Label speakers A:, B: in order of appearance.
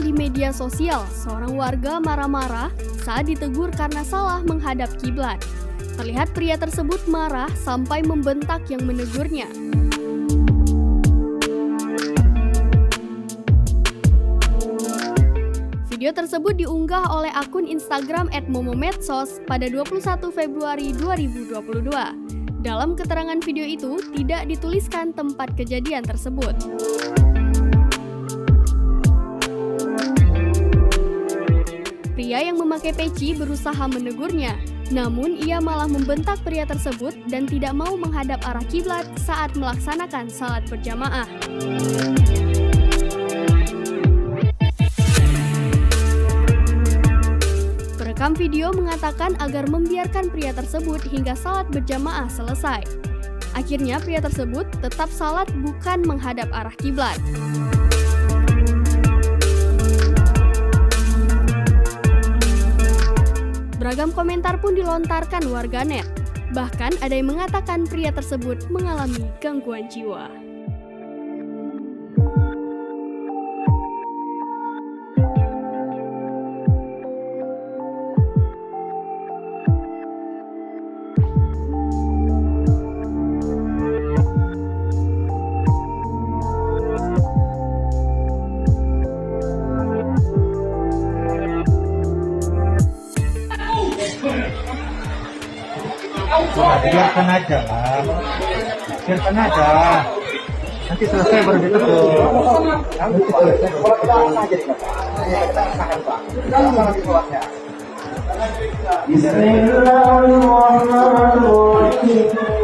A: di media sosial, seorang warga marah-marah saat ditegur karena salah menghadap kiblat. Terlihat pria tersebut marah sampai membentak yang menegurnya. Video tersebut diunggah oleh akun Instagram @momomedsos pada 21 Februari 2022. Dalam keterangan video itu, tidak dituliskan tempat kejadian tersebut. Pria yang memakai peci berusaha menegurnya, namun ia malah membentak pria tersebut dan tidak mau menghadap arah kiblat saat melaksanakan salat berjamaah. Perekam video mengatakan agar membiarkan pria tersebut hingga salat berjamaah selesai. Akhirnya pria tersebut tetap salat bukan menghadap arah kiblat. Beragam komentar pun dilontarkan warganet. Bahkan ada yang mengatakan pria tersebut mengalami gangguan jiwa.
B: Biarkan aja lah, biarkan aja. Nanti selesai baru ditegur. Bismillahirrahmanirrahim.